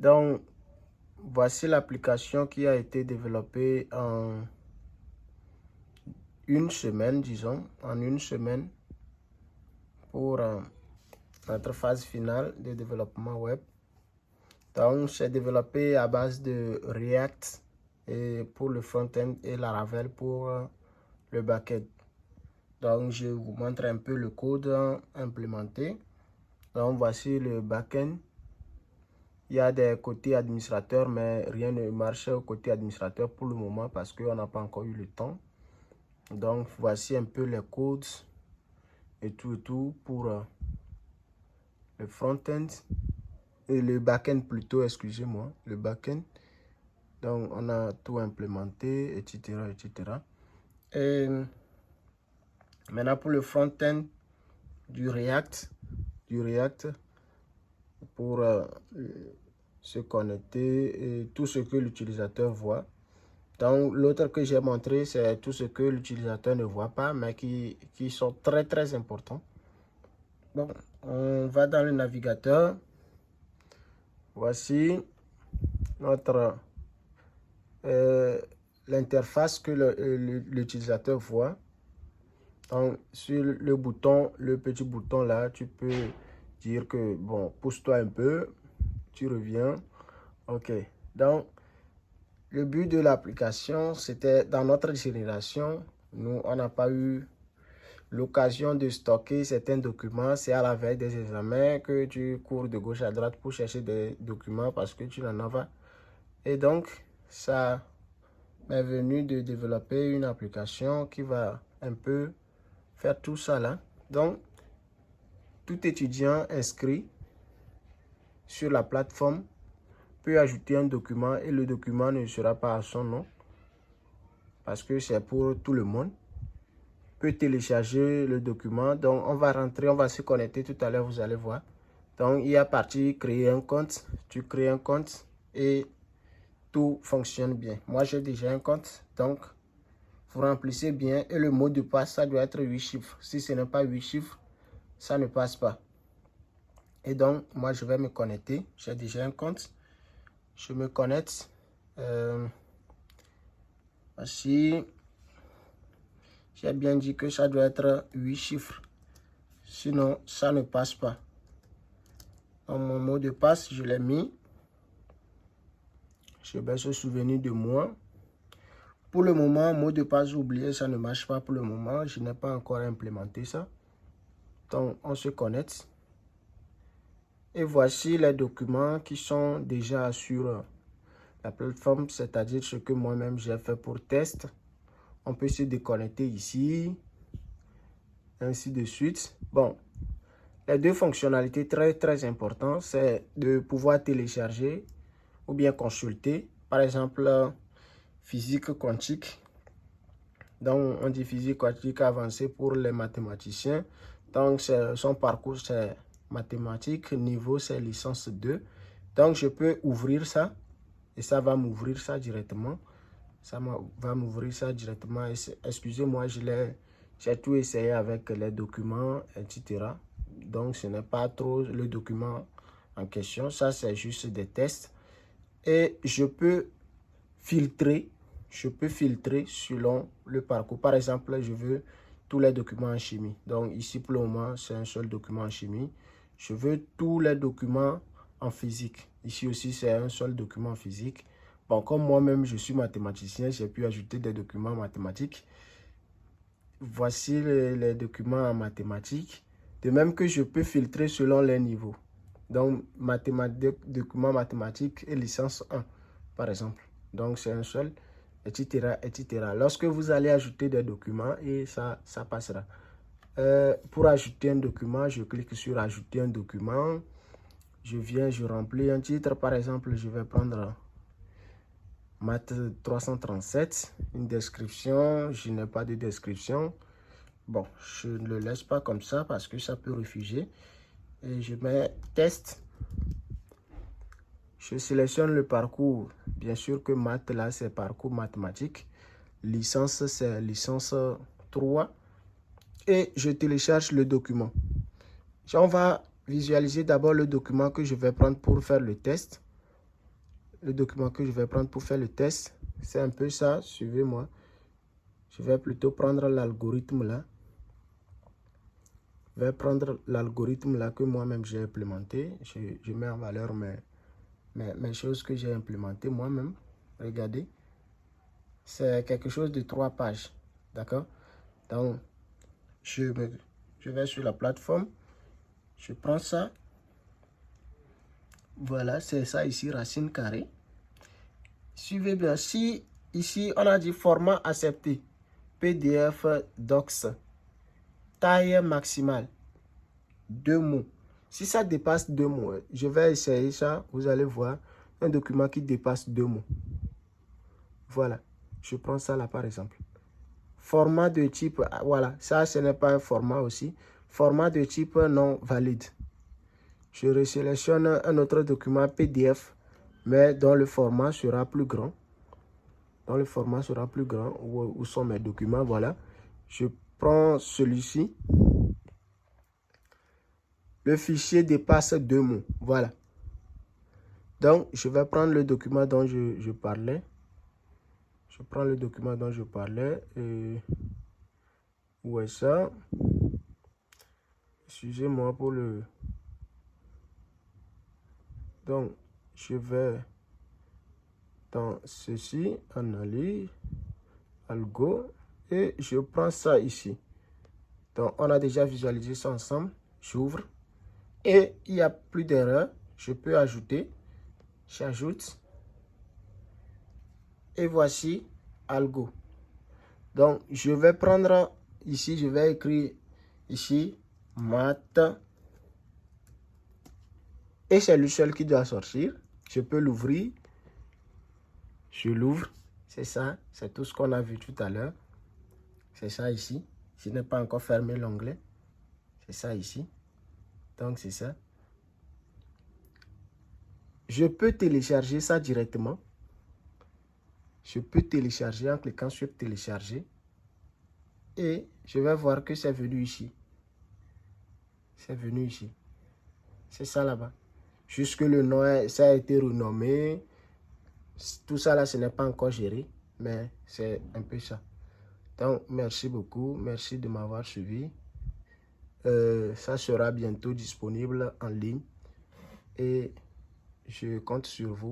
Donc, voici l'application qui a été développée en une semaine, disons, en une semaine pour notre phase finale de développement web. Donc, c'est développé à base de React et pour le front-end et Laravel pour le back-end. Donc, je vous montre un peu le code implémenté. Donc, voici le back-end. Il y a des côtés administrateurs, mais rien ne marche au côté administrateur pour le moment parce qu'on n'a pas encore eu le temps. Donc, voici un peu les codes et tout pour le front-end et le back-end plutôt, excusez-moi, le back-end. Donc, on a tout implémenté, etc., etc. Et maintenant, pour le front-end, du React pour se connecter et tout ce que l'utilisateur voit. Donc, l'autre que j'ai montré, c'est tout ce que l'utilisateur ne voit pas, mais qui sont très, très importants. Bon, on va dans le navigateur. Voici notre l'interface que l'utilisateur voit. Donc, sur le bouton, le petit bouton là, tu peux dire que, bon, pousse-toi un peu, tu reviens. OK. Donc, le but de l'application, c'était dans notre génération, nous, on n'a pas eu l'occasion de stocker certains documents. C'est à la veille des examens que tu cours de gauche à droite pour chercher des documents parce que tu n'en as pas. Et donc, ça m'est venu de développer une application qui va un peu faire tout ça là. Donc, tout étudiant inscrit sur la plateforme peut ajouter un document et le document ne sera pas à son nom parce que c'est pour tout le monde. Peut télécharger le document. Donc, on va rentrer, on va se connecter tout à l'heure, vous allez voir. Donc, il y a partie créer un compte. Tu crées un compte et tout fonctionne bien. Moi, j'ai déjà un compte. Donc, vous remplissez bien et le mot de passe, ça doit être 8 chiffres. Si ce n'est pas 8 chiffres, ça ne passe pas. Et donc, moi, je vais me connecter. J'ai déjà un compte. Je me connecte. Voici. J'ai bien dit que ça doit être 8 chiffres. Sinon, ça ne passe pas. Donc, mon mot de passe, je l'ai mis. Je vais se souvenir de moi. Pour le moment, mot de passe oublié, ça ne marche pas pour le moment. Je n'ai pas encore implémenté ça. Donc, on se connecte. Et voici les documents qui sont déjà sur la plateforme, c'est-à-dire ce que moi-même j'ai fait pour test. On peut se déconnecter ici, ainsi de suite. Bon, les deux fonctionnalités très importantes, c'est de pouvoir télécharger ou bien consulter. Par exemple, physique quantique. Donc, on dit physique quantique avancée pour les mathématiciens. Donc, son parcours, c'est mathématiques. Niveau, c'est licence 2. Donc, je peux ouvrir ça. Et ça va m'ouvrir ça directement. Ça va m'ouvrir ça directement. Excusez-moi, j'ai tout essayé avec les documents, etc. Donc, ce n'est pas trop le document en question. Ça, c'est juste des tests. Et je peux filtrer selon le parcours. Par exemple, je veux tous les documents en chimie. Donc, ici, pour le moment, c'est un seul document en chimie. Je veux tous les documents en physique. Ici aussi, c'est un seul document en physique. Bon, comme moi-même, je suis mathématicien, j'ai pu ajouter des documents mathématiques. Voici les documents en mathématiques. De même que je peux filtrer selon les niveaux. Donc, documents mathématiques et licence 1, par exemple. Donc, c'est un seul, etc., etc. Lorsque vous allez ajouter des documents, et ça passera. Pour ajouter un document, je clique sur ajouter un document. Je viens, je remplis un titre. Par exemple, je vais prendre Math 337, une description. Je n'ai pas de description. Bon, je ne le laisse pas comme ça parce que ça peut refuser. Et je mets test. Je sélectionne le parcours. Bien sûr que maths, là, c'est parcours mathématique. Licence, c'est licence 3. Et je télécharge le document. On va visualiser d'abord le document que je vais prendre pour faire le test. le document que je vais prendre pour faire le test, c'est un peu ça. Suivez-moi. Je vais plutôt prendre l'algorithme là. Je vais prendre l'algorithme là que moi-même j'ai implémenté. Je mets en valeur mes choses que j'ai implémentées moi-même. Regardez. C'est quelque chose de 3 pages. D'accord? Donc, je vais sur la plateforme. Je prends ça. Voilà, c'est ça ici, racine carrée. Suivez bien. Si ici, on a dit format accepté. PDF Docs. Taille maximale. 2 mots. Si ça dépasse 2 mots, je vais essayer ça. Vous allez voir un document qui dépasse 2 mots. Voilà. Je prends ça là par exemple. Format de type, voilà. Ça, ce n'est pas un format aussi. Format de type non valide. Je resélectionne un autre document PDF, mais dont le format sera plus grand. Dans le format sera plus grand. Où sont mes documents? Voilà. Je prends celui-ci. Le fichier dépasse 2 mots. Voilà. Donc, je vais prendre le document dont je parlais. Je prends le document dont je parlais. Et où est ça? Excusez-moi pour le... Donc, je vais dans ceci, analyse, algo, et je prends ça ici. Donc, on a déjà visualisé ça ensemble. J'ouvre. Et il n'y a plus d'erreur. Je peux ajouter. J'ajoute. Et voici algo. Donc, je vais prendre ici, je vais écrire ici maths. Et c'est le seul qui doit sortir. Je peux l'ouvrir. Je l'ouvre. C'est ça. C'est tout ce qu'on a vu tout à l'heure. C'est ça ici. Je n'ai pas encore fermé l'onglet. C'est ça ici. Donc, c'est ça. Je peux télécharger ça directement. Je peux télécharger en cliquant sur télécharger. Et je vais voir que c'est venu ici. C'est venu ici. C'est ça là-bas. Jusque le nom, ça a été renommé. Tout ça là, ce n'est pas encore géré. Mais c'est un peu ça. Donc, merci beaucoup. Merci de m'avoir suivi. Ça sera bientôt disponible en ligne. Et je compte sur vous.